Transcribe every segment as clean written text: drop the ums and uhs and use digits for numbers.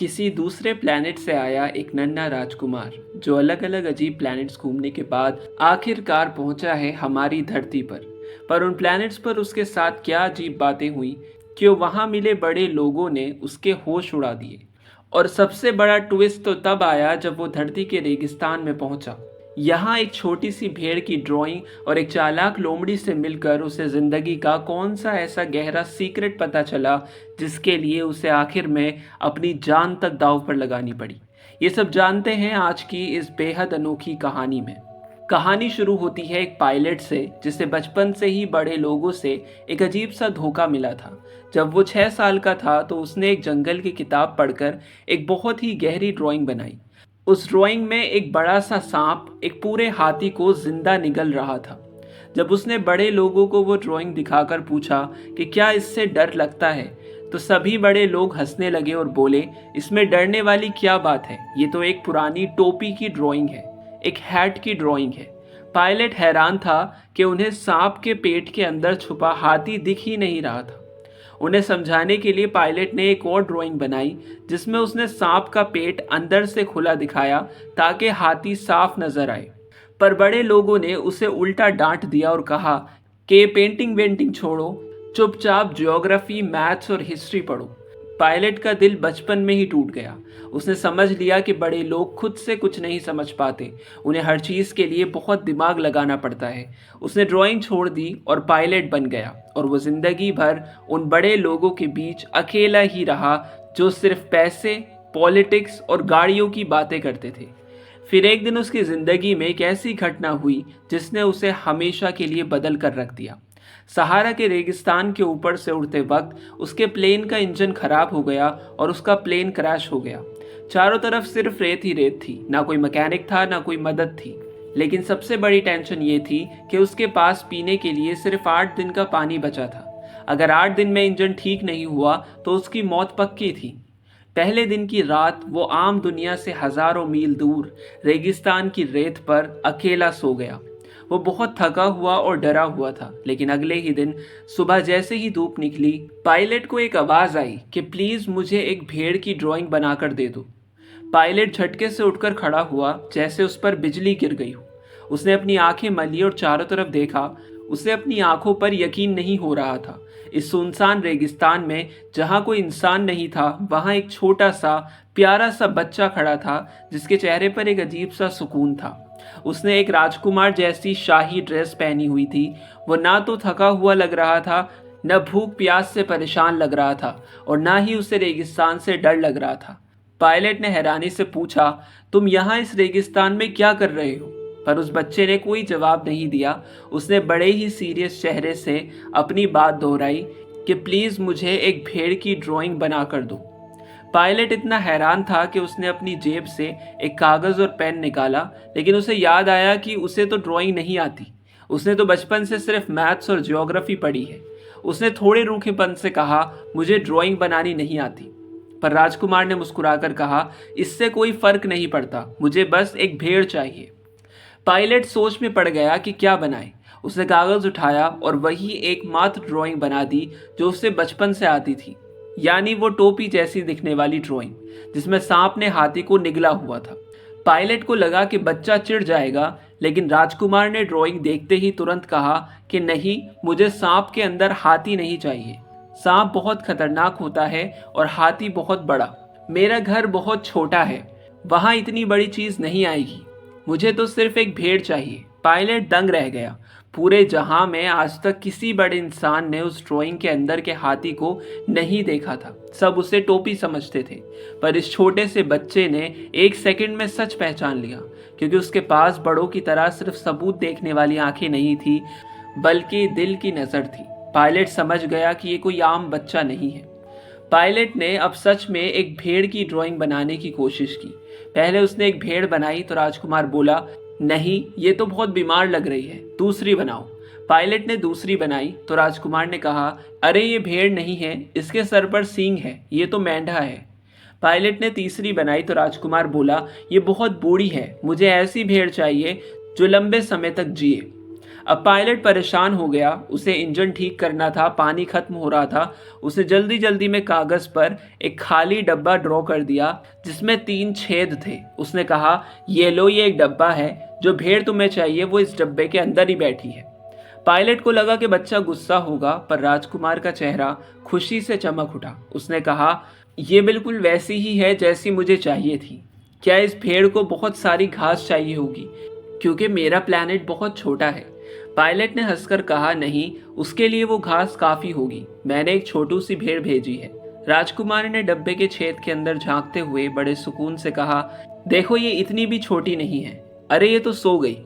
किसी दूसरे प्लैनेट से आया एक नन्हा राजकुमार जो अलग अलग अजीब प्लैनेट्स घूमने के बाद आखिरकार पहुंचा है हमारी धरती पर उन प्लैनेट्स पर उसके साथ क्या अजीब बातें हुई कि वहां मिले बड़े लोगों ने उसके होश उड़ा दिए। और सबसे बड़ा ट्विस्ट तो तब आया जब वो धरती के रेगिस्तान में पहुंचा। यहाँ एक छोटी सी भेड़ की ड्राइंग और एक चालाक लोमड़ी से मिलकर उसे जिंदगी का कौन सा ऐसा गहरा सीक्रेट पता चला जिसके लिए उसे आखिर में अपनी जान तक दांव पर लगानी पड़ी। ये सब जानते हैं आज की इस बेहद अनोखी कहानी में। कहानी शुरू होती है एक पायलट से जिसे बचपन से ही बड़े लोगों से एक अजीब सा धोखा मिला था। जब वो 6 साल का था तो उसने एक जंगल की किताब पढ़कर एक बहुत ही गहरी ड्राइंग बनाई। उस ड्राइंग में एक बड़ा सा सांप एक पूरे हाथी को जिंदा निगल रहा था। जब उसने बड़े लोगों को वो ड्राइंग दिखाकर पूछा कि क्या इससे डर लगता है, तो सभी बड़े लोग हंसने लगे और बोले, इसमें डरने वाली क्या बात है, ये तो एक पुरानी टोपी की ड्राइंग है, एक हैट की ड्राइंग है। पायलट हैरान था कि उन्हें सांप के पेट के अंदर छुपा हाथी दिख ही नहीं रहा था। उन्हें समझाने के लिए पायलट ने एक और ड्राइंग बनाई जिसमें उसने सांप का पेट अंदर से खुला दिखाया ताकि हाथी साफ नजर आए। पर बड़े लोगों ने उसे उल्टा डांट दिया और कहा कि पेंटिंग वेंटिंग छोड़ो, चुपचाप ज्योग्राफी, मैथ्स और हिस्ट्री पढ़ो। पायलट का दिल बचपन में ही टूट गया। उसने समझ लिया कि बड़े लोग खुद से कुछ नहीं समझ पाते, उन्हें हर चीज़ के लिए बहुत दिमाग लगाना पड़ता है। उसने ड्राइंग छोड़ दी और पायलट बन गया और वो जिंदगी भर उन बड़े लोगों के बीच अकेला ही रहा जो सिर्फ पैसे, पॉलिटिक्स और गाड़ियों की बातें करते थे। फिर एक दिन उसकी ज़िंदगी में एक ऐसी घटना हुई जिसने उसे हमेशा के लिए बदल कर रख दिया। सहारा के रेगिस्तान के ऊपर से उड़ते वक्त उसके प्लेन का इंजन खराब हो गया और उसका प्लेन क्रैश हो गया। चारों तरफ सिर्फ रेत ही रेत थी, ना कोई मैकेनिक था ना कोई मदद थी। लेकिन सबसे बड़ी टेंशन ये थी कि उसके पास पीने के लिए सिर्फ 8 दिन का पानी बचा था। अगर 8 दिन में इंजन ठीक नहीं हुआ तो उसकी मौत पक्की थी। पहले दिन की रात वो आम दुनिया से हजारों मील दूर रेगिस्तान की रेत पर अकेला सो गया। वो बहुत थका हुआ और डरा हुआ था। लेकिन अगले ही दिन सुबह जैसे ही धूप निकली, पायलट को एक आवाज़ आई कि प्लीज़ मुझे एक भेड़ की ड्राइंग बनाकर दे दो। पायलट झटके से उठकर खड़ा हुआ जैसे उस पर बिजली गिर गई हो। उसने अपनी आंखें मली और चारों तरफ देखा। उसे अपनी आंखों पर यकीन नहीं हो रहा था। इस सुनसान रेगिस्तान में जहां कोई इंसान नहीं था, वहां एक छोटा सा प्यारा सा बच्चा खड़ा था जिसके चेहरे पर एक अजीब सा सुकून था। उसने एक राजकुमार जैसी शाही ड्रेस पहनी हुई थी। वो ना तो थका हुआ लग रहा था, न भूख प्यास से परेशान लग रहा था और ना ही उसे रेगिस्तान से डर लग रहा था। पायलट ने हैरानी से पूछा, तुम यहाँ इस रेगिस्तान में क्या कर रहे हो? पर उस बच्चे ने कोई जवाब नहीं दिया। उसने बड़े ही सीरियस चेहरे से अपनी बात दोहराई कि प्लीज़ मुझे एक भेड़ की ड्राइंग बना कर दो। पायलट इतना हैरान था कि उसने अपनी जेब से एक कागज़ और पेन निकाला, लेकिन उसे याद आया कि उसे तो ड्राइंग नहीं आती। उसने तो बचपन से सिर्फ मैथ्स और ज्योग्राफी पढ़ी है। उसने थोड़े रूखेपन से कहा, मुझे ड्राइंग बनानी नहीं आती। पर राजकुमार ने मुस्कुराकर कहा, इससे कोई फर्क नहीं पड़ता, मुझे बस एक भेड़ चाहिए। पायलट सोच में पड़ गया कि क्या बनाए। उसने कागज़ उठाया और वही एकमात्र ड्राइंग बना दी जो उसे बचपन से आती थी, यानी वो टोपी जैसी दिखने वाली ड्राइंग जिसमें सांप ने हाथी को निगला हुआ था। पायलट को लगा कि बच्चा चिढ़ जाएगा, लेकिन राजकुमार ने ड्राइंग देखते ही तुरंत कहा कि नहीं, मुझे सांप के अंदर हाथी नहीं चाहिए। सांप बहुत खतरनाक होता है और हाथी बहुत बड़ा। मेरा घर बहुत छोटा है, वहां इतनी बड़ी चीज नहीं आएगी। मुझे तो सिर्फ एक भेड़ चाहिए। पायलट दंग रह गया। पूरे जहां में आज तक किसी बड़े इंसान ने उस ड्राइंग के अंदर के हाथी को नहीं देखा था। सब उसे टोपी समझते थे। पर इस छोटे से बच्चे ने एक सेकंड में सच पहचान लिया, क्योंकि उसके पास बड़ों की तरह सिर्फ सबूत देखने वाली आंखें नहीं थी, बल्कि दिल की नज़र थी। पायलट समझ गया कि ये कोई आम बच्चा नहीं है। पायलट ने अब सच में एक भेड़ की ड्राइंग बनाने की कोशिश की। पहले उसने एक भेड़ बनाई तो राजकुमार बोला, नहीं, ये तो बहुत बीमार लग रही है, दूसरी बनाओ। पायलट ने दूसरी बनाई तो राजकुमार ने कहा, अरे ये भेड़ नहीं है, इसके सर पर सींग है, ये तो मेंढा है। पायलट ने तीसरी बनाई तो राजकुमार बोला, ये बहुत बूढ़ी है, मुझे ऐसी भेड़ चाहिए जो लंबे समय तक जिए। अब पायलट परेशान हो गया, उसे इंजन ठीक करना था, पानी खत्म हो रहा था। उसे जल्दी जल्दी में कागज पर एक खाली डब्बा ड्रॉ कर दिया जिसमें 3 छेद थे। उसने कहा, ये लो, ये एक डब्बा है, जो भेड़ तुम्हें चाहिए वो इस डब्बे के अंदर ही बैठी है। पायलट को लगा कि बच्चा गुस्सा होगा, पर राजकुमार का चेहरा खुशी से चमक उठा। उसने कहा, ये बिल्कुल वैसी ही है जैसी मुझे चाहिए थी। क्या इस भेड़ को बहुत सारी घास चाहिए होगी, क्योंकि मेरा प्लैनेट बहुत छोटा है। पायलट ने हंसकर कहा, नहीं, उसके लिए वो घास काफी होगी। मैंने एक छोटी सी भेड़ भेजी है। राजकुमार ने डब्बे के छेद के अंदर झांकते हुए बड़े सुकून से कहा, देखो, ये इतनी भी छोटी नहीं है। अरे, ये तो सो गई।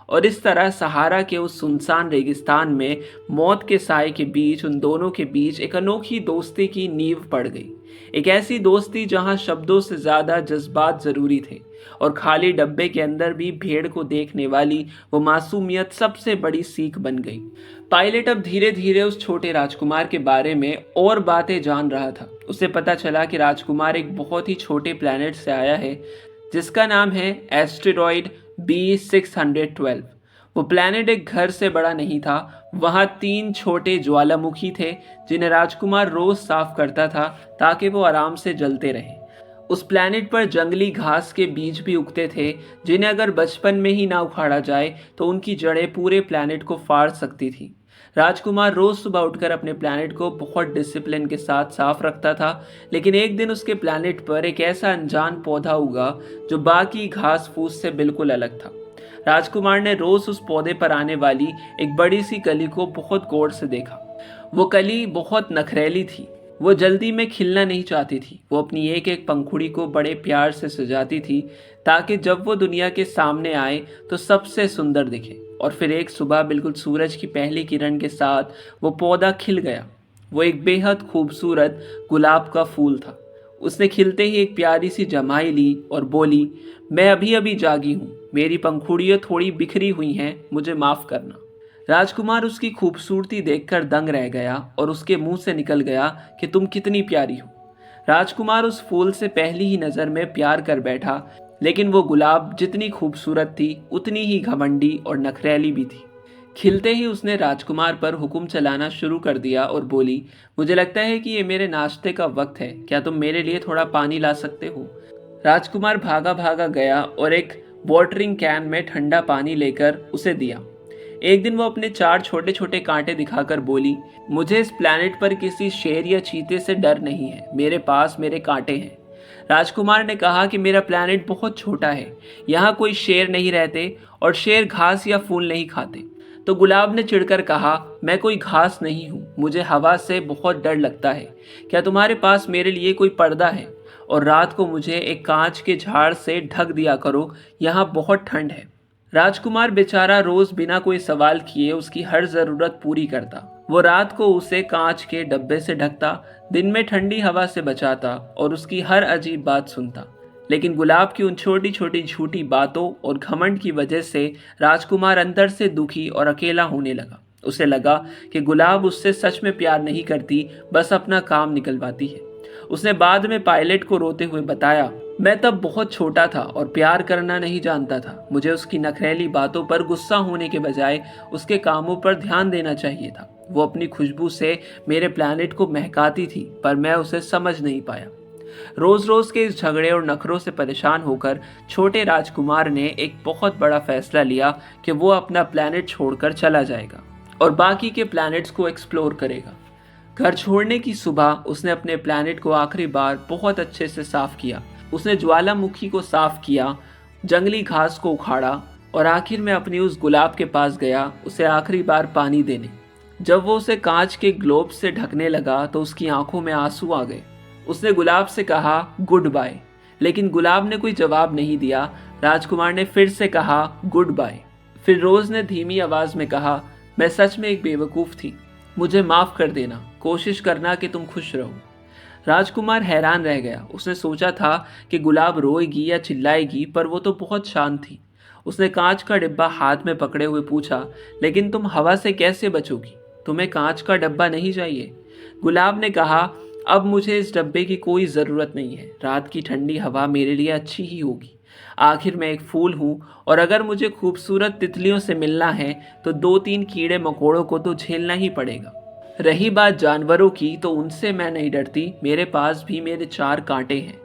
और इस तरह सहारा के उस सुनसान रेगिस्तान में मौत के साए के बीच उन दोनों के बीच एक अनोखी दोस्ती की नींव पड़ गई। एक ऐसी दोस्ती जहां शब्दों से ज्यादा जज्बात जरूरी थे, और खाली डब्बे के अंदर भी भेड़ को देखने वाली वो मासूमियत सबसे बड़ी सीख बन गई। पायलट अब धीरे धीरे उस छोटे राजकुमार के बारे में और बातें जान रहा था। उसे पता चला कि राजकुमार एक बहुत ही छोटे प्लैनेट से आया है जिसका नाम है एस्टेरॉयड B612। वो प्लैनेट एक घर से बड़ा नहीं था। वहाँ 3 छोटे ज्वालामुखी थे जिन्हें राजकुमार रोज साफ करता था ताकि वो आराम से जलते रहें। उस प्लैनेट पर जंगली घास के बीज भी उगते थे जिन्हें अगर बचपन में ही ना उखाड़ा जाए तो उनकी जड़ें पूरे प्लैनेट को फाड़ सकती थी। राजकुमार रोज सुबह उठकर अपने प्लैनेट को बहुत डिसिप्लिन के साथ साफ रखता था, लेकिन एक दिन उसके प्लैनेट पर एक ऐसा अनजान पौधा उगा जो बाकी घास फूस से बिल्कुल अलग था। राजकुमार ने रोज उस पौधे पर आने वाली एक बड़ी सी कली को बहुत गौर से देखा। वो कली बहुत नखरेली थी। वो जल्दी में खिलना नहीं चाहती थी। वो अपनी एक एक पंखुड़ी को बड़े प्यार से सजाती थी ताकि जब वो दुनिया के सामने आए तो सबसे सुंदर दिखे। और फिर एक सुबह बिल्कुल सूरज की पहली किरण के साथ वो पौधा खिल गया। वो एक बेहद खूबसूरत गुलाब का फूल था। उसने खिलते ही एक प्यारी सी जमाई ली और बोली, मैं अभी अभी जागी हूँ, मेरी पंखुड़ियाँ थोड़ी बिखरी हुई हैं, मुझे माफ़ करना। राजकुमार उसकी खूबसूरती देखकर दंग रह गया और उसके मुंह से निकल गया कि तुम कितनी प्यारी हो। राजकुमार उस फूल से पहली ही नज़र में प्यार कर बैठा, लेकिन वो गुलाब जितनी खूबसूरत थी उतनी ही घमंडी और नखरेली भी थी। खिलते ही उसने राजकुमार पर हुक्म चलाना शुरू कर दिया और बोली, मुझे लगता है कि ये मेरे नाश्ते का वक्त है, क्या तुम मेरे लिए थोड़ा पानी ला सकते हो। राजकुमार भागा भागा गया और एक वाटरिंग कैन में ठंडा पानी लेकर उसे दिया। एक दिन वो अपने 4 छोटे छोटे कांटे दिखाकर बोली, मुझे इस प्लैनेट पर किसी शेर या चीते से डर नहीं है, मेरे पास मेरे कांटे हैं। राजकुमार ने कहा कि मेरा प्लैनेट बहुत छोटा है, यहाँ कोई शेर नहीं रहते और शेर घास या फूल नहीं खाते। तो गुलाब ने चिढ़कर कहा, मैं कोई घास नहीं हूँ, मुझे हवा से बहुत डर लगता है। क्या तुम्हारे पास मेरे लिए कोई पर्दा है? और रात को मुझे एक कांच के झाड़ से ढक दिया करो, यहाँ बहुत ठंड है। राजकुमार बेचारा रोज बिना कोई सवाल किए उसकी हर जरूरत पूरी करता। वो रात को उसे कांच के डब्बे से ढकता, दिन में ठंडी हवा से बचाता और उसकी हर अजीब बात सुनता। लेकिन गुलाब की उन छोटी छोटी झूठी बातों और घमंड की वजह से राजकुमार अंदर से दुखी और अकेला होने लगा। उसे लगा कि गुलाब उससे सच में प्यार नहीं करती, बस अपना काम निकलवाती है। उसने बाद में पायलट को रोते हुए बताया, मैं तब बहुत छोटा था और प्यार करना नहीं जानता था। मुझे उसकी नखरेली बातों पर गुस्सा होने के बजाय उसके कामों पर ध्यान देना चाहिए था। वो अपनी खुशबू से मेरे प्लैनेट को महकाती थी, पर मैं उसे समझ नहीं पाया। रोज रोज के इस झगड़े और नखरों से परेशान होकर छोटे राजकुमार ने एक बहुत बड़ा फैसला लिया कि वो अपना प्लैनेट छोड़कर चला जाएगा और बाकी के प्लैनेट्स को एक्सप्लोर करेगा। घर छोड़ने की सुबह उसने अपने प्लैनेट को आखिरी बार बहुत अच्छे से साफ किया। उसने ज्वालामुखी को साफ किया, जंगली घास को उखाड़ा और आखिर में अपनी उस गुलाब के पास गया उसे आखिरी बार पानी देने। जब वो उसे कांच के ग्लोब से ढकने लगा तो उसकी आंखों में आंसू आ गए। उसने गुलाब से कहा, गुड बाय, लेकिन गुलाब ने कोई जवाब नहीं दिया। राजकुमार ने फिर से कहा, गुड बाय। फिर रोज ने धीमी आवाज में कहा, मैं सच में एक बेवकूफ़ थी, मुझे माफ़ कर देना, कोशिश करना कि तुम खुश रहो। राजकुमार हैरान रह गया। उसने सोचा था कि गुलाब रोएगी या चिल्लाएगी, पर वो तो बहुत शांत थी। उसने कांच का डिब्बा हाथ में पकड़े हुए पूछा, लेकिन तुम हवा से कैसे बचोगी? तुम्हें कांच का डब्बा नहीं चाहिए? गुलाब ने कहा, अब मुझे इस डब्बे की कोई ज़रूरत नहीं है, रात की ठंडी हवा मेरे लिए अच्छी ही होगी। आखिर मैं एक फूल हूँ और अगर मुझे खूबसूरत तितलियों से मिलना है तो 2-3 कीड़े मकोड़ों को तो झेलना ही पड़ेगा। रही बात जानवरों की तो उनसे मैं नहीं डरती, मेरे पास भी मेरे 4 कांटे हैं।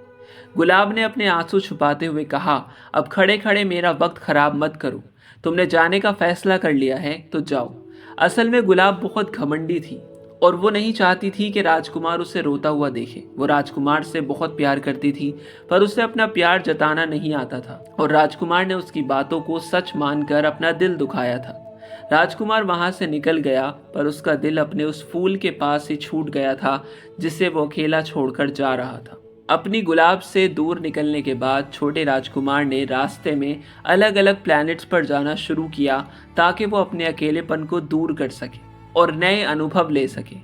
गुलाब ने अपने आंसू छुपाते हुए कहा, अब खड़े खड़े मेरा वक्त खराब मत करो। तुमने जाने का फैसला कर लिया है तो जाओ। असल में गुलाब बहुत घमंडी थी और वो नहीं चाहती थी कि राजकुमार उसे रोता हुआ देखे। वो राजकुमार से बहुत प्यार करती थी पर उसे अपना प्यार जताना नहीं आता था और राजकुमार ने उसकी बातों को सच मानकर अपना दिल दुखाया था। राजकुमार वहां से निकल गया पर उसका दिल अपने उस फूल के पास ही छूट गया था जिसे वो अकेला छोड़कर जा रहा था। अपनी गुलाब से दूर निकलने के बाद छोटे राजकुमार ने रास्ते में अलग अलग प्लैनेट्स पर जाना शुरू किया ताकि वो अपने अकेलेपन को दूर कर सके और नए अनुभव ले सके।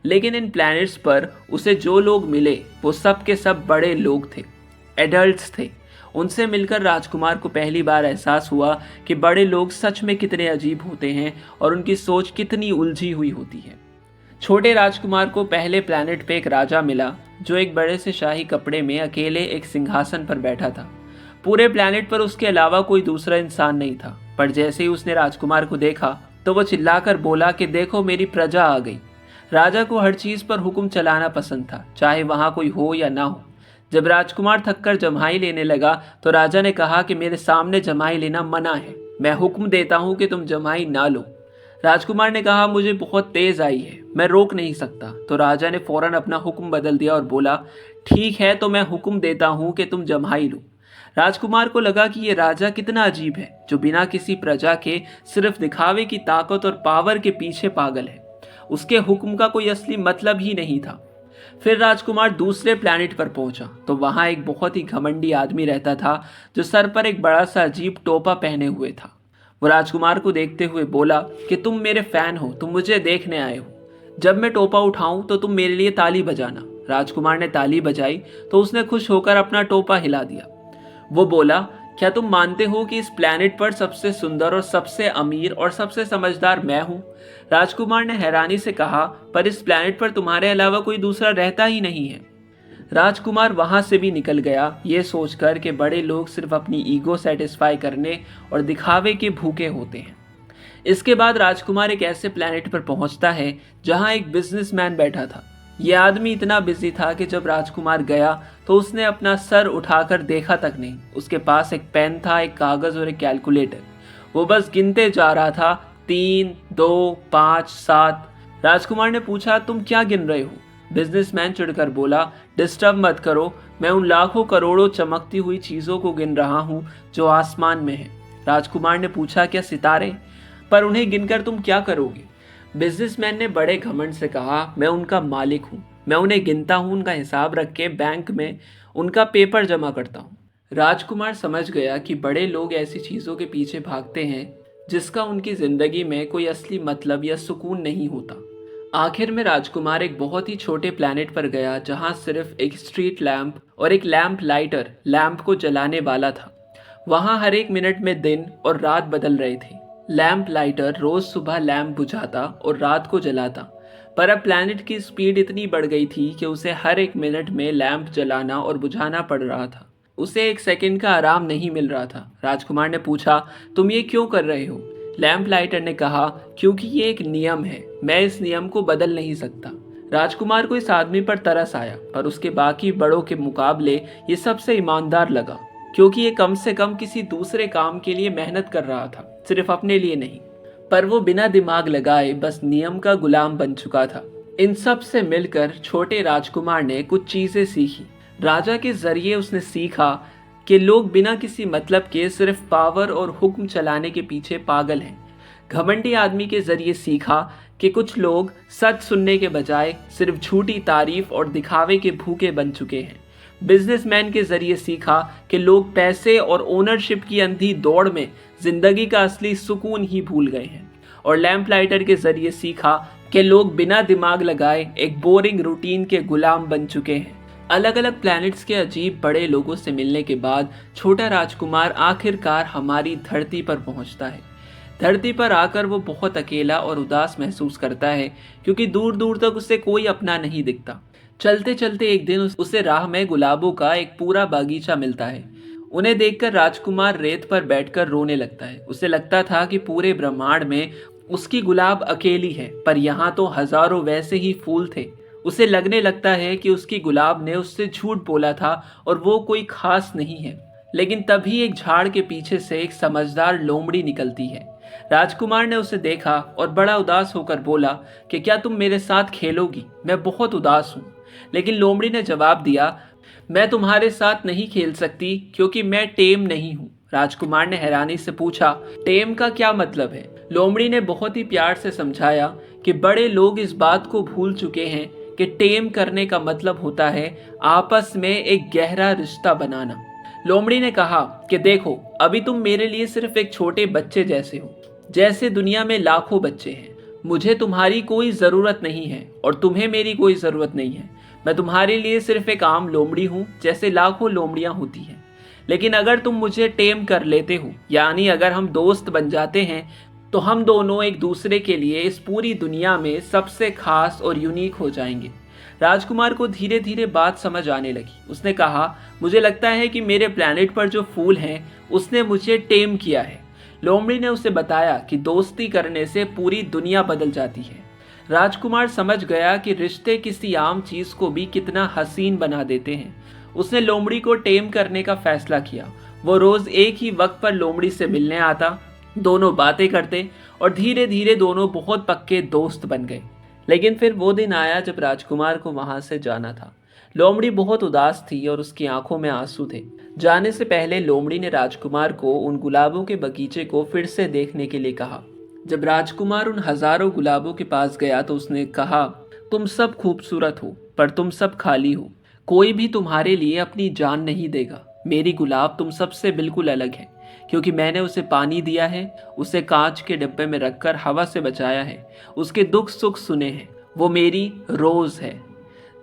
लेकिन इन प्लैनेट्स पर उसे जो लोग मिले वो सब के सब बड़े लोग थे, एडल्ट्स थे। उनसे मिलकर राजकुमार को पहली बार एहसास हुआ कि बड़े लोग सच में कितने अजीब होते हैं और उनकी सोच कितनी उलझी हुई होती है। छोटे राजकुमार को पहले प्लैनेट पे एक राजा मिला जो एक बड़े से शाही कपड़े में अकेले एक सिंहासन पर बैठा था। पूरे प्लैनेट पर उसके अलावा कोई दूसरा इंसान नहीं था। पर जैसे ही उसने राजकुमार को देखा तो वो चिल्लाकर बोला कि देखो मेरी प्रजा आ गई। राजा को हर चीज पर हुक्म चलाना पसंद था, चाहे वहां कोई हो या ना हो। जब राजकुमार थककर जम्हाई लेने लगा तो राजा ने कहा कि मेरे सामने जम्हाई लेना मना है, मैं हुक्म देता हूं कि तुम जम्हाई ना लो। राजकुमार ने कहा मुझे बहुत तेज आई है, मैं रोक नहीं सकता। तो राजा ने फौरन अपना हुक्म बदल दिया और बोला ठीक है तो मैं हुक्म देता हूं कि तुम जम्हाई लो। राजकुमार को लगा कि ये राजा कितना अजीब है जो बिना किसी प्रजा के सिर्फ दिखावे की ताकत और पावर के पीछे पागल है। उसके हुक्म का कोई असली मतलब ही नहीं था। फिर राजकुमार दूसरे प्लैनेट पर पहुंचा तो वहां एक बहुत ही घमंडी आदमी रहता था जो सर पर एक बड़ा सा अजीब टोपा पहने हुए था। वो राजकुमार को देखते हुए बोला कि तुम मेरे फैन हो, तुम मुझे देखने आए हो। जब मैं टोपा उठाऊं तो तुम मेरे लिए ताली बजाना। राजकुमार ने ताली बजाई तो उसने खुश होकर अपना टोपा हिला दिया। वो बोला क्या तुम मानते हो कि इस प्लैनेट पर सबसे सुंदर और सबसे अमीर और सबसे समझदार मैं हूं? राजकुमार ने हैरानी से कहा पर इस प्लैनेट पर तुम्हारे अलावा कोई दूसरा रहता ही नहीं है। राजकुमार वहां से भी निकल गया ये सोचकर कि बड़े लोग सिर्फ अपनी ईगो सेटिस्फाई करने और दिखावे के भूखे होते हैं। इसके बाद राजकुमार एक ऐसे प्लैनेट पर पहुंचता है जहां एक बिजनेसमैन बैठा था। यह आदमी इतना बिजी था कि जब राजकुमार गया तो उसने अपना सर उठाकर देखा तक नहीं। उसके पास एक पेन था, एक कागज और एक कैलकुलेटर। वो बस गिनते जा रहा था 3, 2, 5, 7। राजकुमार ने पूछा तुम क्या गिन रहे हो? बिजनेसमैन चिढ़कर बोला डिस्टर्ब मत करो, मैं उन लाखों करोड़ों चमकती हुई चीजों को गिन रहा हूं जो आसमान में है। राजकुमार ने पूछा क्या सितारे? पर उन्हें गिनकर तुम क्या करोगे? बिजनेसमैन ने बड़े घमंड से कहा मैं उनका मालिक हूं, मैं उन्हें गिनता हूं, उनका हिसाब रख के बैंक में उनका पेपर जमा करता हूं। राजकुमार समझ गया कि बड़े लोग ऐसी चीजों के पीछे भागते हैं जिसका उनकी जिंदगी में कोई असली मतलब या सुकून नहीं होता। आखिर में राजकुमार एक बहुत ही छोटे प्लैनेट पर गया जहां सिर्फ एक स्ट्रीट लैंप और एक लैंप लाइटर लैंप को जलाने वाला था। वहां हर एक मिनट में दिन और रात बदल रहे थे। लैंप लाइटर रोज सुबह लैंप बुझाता और रात को जलाता, पर अब प्लैनेट की स्पीड इतनी बढ़ गई थी कि उसे हर एक मिनट में लैंप जलाना और बुझाना पड़ रहा था। उसे एक सेकंड का आराम नहीं मिल रहा था। राजकुमार ने पूछा तुम ये क्यों कर रहे हो? लैंप लाइटर ने कहा क्योंकि ये एक नियम है, मैं इस नियम को बदल नहीं सकता। राजकुमार को इस आदमी पर तरस आया पर उसके बाकी बड़ों के मुकाबले ये सबसे ईमानदार लगा क्योंकि ये कम से कम किसी दूसरे काम के लिए मेहनत कर रहा था, सिर्फ अपने लिए नहीं। पर वो बिना दिमाग लगाए बस नियम का गुलाम बन चुका था। इन सब से मिलकर छोटे राजकुमार ने कुछ चीजें सीखी। राजा के जरिए उसने सीखा कि लोग बिना किसी मतलब के सिर्फ पावर और हुक्म चलाने के पीछे पागल हैं। घमंडी आदमी के जरिए सीखा कि कुछ लोग सच सुनने के बजाय सिर्फ झूठी तारीफ और दिखावे के भूखे बन चुके हैं। बिजनेसमैन के जरिए सीखा कि लोग पैसे और ओनरशिप की अंधी दौड़ में जिंदगी का असली सुकून ही भूल गए हैं। और लैंप लाइटर के जरिए सीखा कि लोग बिना दिमाग लगाए एक बोरिंग रूटीन के गुलाम बन चुके हैं। अलग अलग प्लैनेट्स के अजीब बड़े लोगों से मिलने के बाद छोटा राजकुमार आखिरकार हमारी धरती पर पहुंचता है। धरती पर आकर वो बहुत अकेला और उदास महसूस करता है क्योंकि दूर दूर तक उसे कोई अपना नहीं दिखता। चलते चलते एक दिन उसे राह में गुलाबों का एक पूरा बागीचा मिलता है। उन्हें देखकर राजकुमार रेत पर बैठकर रोने लगता है। उसे लगता था कि पूरे ब्रह्मांड में उसकी गुलाब अकेली है, पर यहाँ तो हजारों वैसे ही फूल थे। उसे लगने लगता है कि उसकी गुलाब ने उससे झूठ बोला था और वो कोई खास नहीं है। लेकिन तभी एक झाड़ के पीछे से एक समझदार लोमड़ी निकलती है। राजकुमार ने उसे देखा और बड़ा उदास होकर बोला कि क्या तुम मेरे साथ खेलोगी? मैं बहुत उदास हूँ। लेकिन लोमड़ी ने जवाब दिया, मैं तुम्हारे साथ नहीं खेल सकती क्योंकि मैं टेम नहीं हूँ। राजकुमार ने हैरानी से पूछा, टेम का क्या मतलब है? लोमड़ी ने बहुत ही प्यार से समझाया कि बड़े लोग इस बात को भूल चुके हैं कि टेम करने का मतलब होता है आपस में एक गहरा रिश्ता बनाना। लोमड़ी ने कहा कि देखो, अभी तुम मेरे लिए सिर्फ एक छोटे बच्चे जैसे हो, जैसे दुनिया में लाखों बच्चे हैं। मुझे तुम्हारी कोई ज़रूरत नहीं है और तुम्हें मेरी कोई ज़रूरत नहीं है। मैं तुम्हारे लिए सिर्फ एक आम लोमड़ी हूँ, जैसे लाखों लोमड़ियाँ होती हैं। लेकिन अगर तुम मुझे टेम कर लेते हो, यानी अगर हम दोस्त बन जाते हैं, तो हम दोनों एक दूसरे के लिए इस पूरी दुनिया में सबसे खास और यूनिक हो जाएंगे। राजकुमार को धीरे धीरे बात समझ आने लगी। उसने कहा, मुझे लगता है कि मेरे प्लैनेट पर जो फूल हैं उसने मुझे टेम किया है। लोमड़ी ने उसे बताया कि दोस्ती करने से पूरी दुनिया बदल जाती है। राजकुमार समझ गया कि रिश्ते किसी आम चीज को भी कितना हसीन बना देते हैं। उसने लोमड़ी को टेम करने का फैसला किया। वो रोज एक ही वक्त पर लोमड़ी से मिलने आता, दोनों बातें करते और धीरे धीरे दोनों बहुत पक्के दोस्त बन गए। लेकिन फिर वो दिन आया जब राजकुमार को वहां से जाना था। लोमड़ी बहुत उदास थी और उसकी आंखों में आंसू थे। जाने से पहले लोमड़ी ने राजकुमार को उन गुलाबों के बगीचे को फिर से देखने के लिए कहा। जब राजकुमार उन हजारों गुलाबों के पास गया तो उसने कहा, तुम सब खूबसूरत हो, पर तुम सब खाली हो। कोई भी तुम्हारे लिए अपनी जान नहीं देगा। मेरी गुलाब तुम सबसे बिल्कुल अलग है, क्योंकि मैंने उसे पानी दिया है, उसे कांच के डिब्बे में रखकर हवा से बचाया है, उसके दुख सुख सुने हैं। वो मेरी रोज है।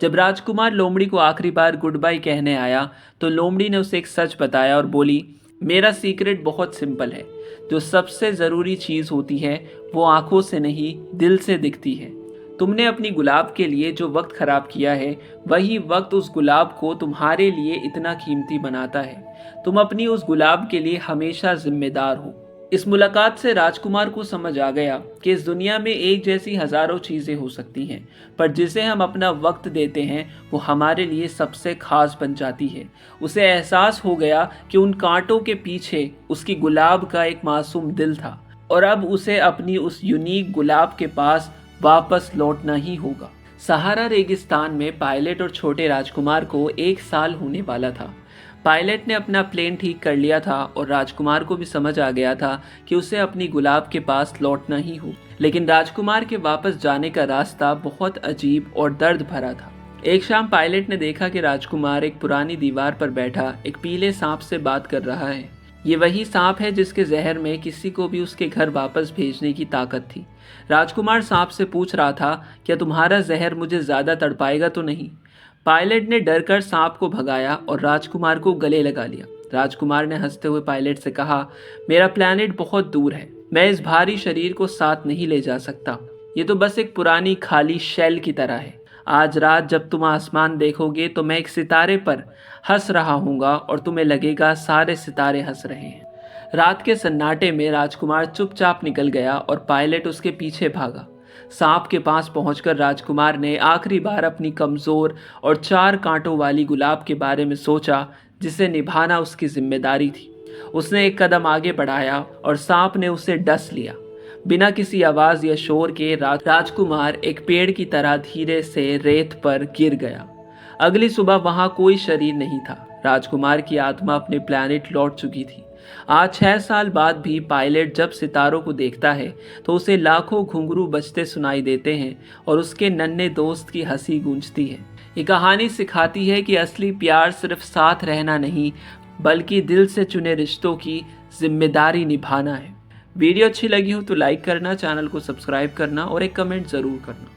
जब राजकुमार लोमड़ी को आखिरी बार गुड बाय कहने आया तो लोमड़ी ने उसे एक सच बताया और बोली, मेरा सीक्रेट बहुत सिंपल है। जो सबसे ज़रूरी चीज़ होती है वो आंखों से नहीं, दिल से दिखती है। तुमने अपनी गुलाब के लिए जो वक्त खराब किया है, वही वक्त उस गुलाब को तुम्हारे लिए इतना कीमती बनाता है। तुम अपनी उस गुलाब के लिए हमेशा जिम्मेदार हो। इस मुलाकात से राजकुमार को समझ आ गया कि इस दुनिया में एक जैसी हजारों चीज़ें हो सकती हैं, पर जिसे हम अपना वक्त देते हैं वो हमारे लिए सबसे खास बन जाती है। उसे एहसास हो गया कि उन कांटों के पीछे उसकी गुलाब का एक मासूम दिल था और अब उसे अपनी उस यूनिक गुलाब के पास वापस लौटना ही होगा। सहारा रेगिस्तान में पायलट और छोटे राजकुमार को 1 साल होने वाला था। पायलट ने अपना प्लेन ठीक कर लिया था और राजकुमार को भी समझ आ गया था कि उसे अपनी गुलाब के पास लौटना ही हो। लेकिन राजकुमार के वापस जाने का रास्ता बहुत अजीब और दर्द भरा था। एक शाम पायलट ने देखा कि राजकुमार एक पुरानी दीवार पर बैठा एक पीले सांप से बात कर रहा है। ये वही सांप है जिसके जहर में किसी को भी उसके घर वापस भेजने की ताकत थी। राजकुमार सांप से पूछ रहा था, क्या तुम्हारा जहर मुझे ज्यादा तड़पाएगा तो नहीं? पायलट ने डरकर सांप को भगाया और राजकुमार को गले लगा लिया। राजकुमार ने हंसते हुए पायलट से कहा, मेरा प्लैनेट बहुत दूर है, मैं इस भारी शरीर को साथ नहीं ले जा सकता। ये तो बस एक पुरानी खाली शेल की तरह है। आज रात जब तुम आसमान देखोगे तो मैं एक सितारे पर हंस रहा हूँगा और तुम्हें लगेगा सारे सितारे हंस रहे हैं। रात के सन्नाटे में राजकुमार चुपचाप निकल गया और पायलट उसके पीछे भागा। सांप के पास पहुंचकर राजकुमार ने आखिरी बार अपनी कमजोर और 4 कांटों वाली गुलाब के बारे में सोचा, जिसे निभाना उसकी जिम्मेदारी थी। उसने एक कदम आगे बढ़ाया और सांप ने उसे डस लिया। बिना किसी आवाज या शोर के राजकुमार एक पेड़ की तरह धीरे से रेत पर गिर गया। अगली सुबह वहां कोई शरीर नहीं था। राजकुमार की आत्मा अपने प्लैनेट लौट चुकी थी। आज 6 साल बाद भी पायलट जब सितारों को देखता है तो उसे लाखों घुंघरू बजते सुनाई देते हैं और उसके नन्हे दोस्त की हंसी गूंजती है। ये कहानी सिखाती है कि असली प्यार सिर्फ साथ रहना नहीं, बल्कि दिल से चुने रिश्तों की जिम्मेदारी निभाना है। वीडियो अच्छी लगी हो तो लाइक करना, चैनल को सब्सक्राइब करना और एक कमेंट ज़रूर करना।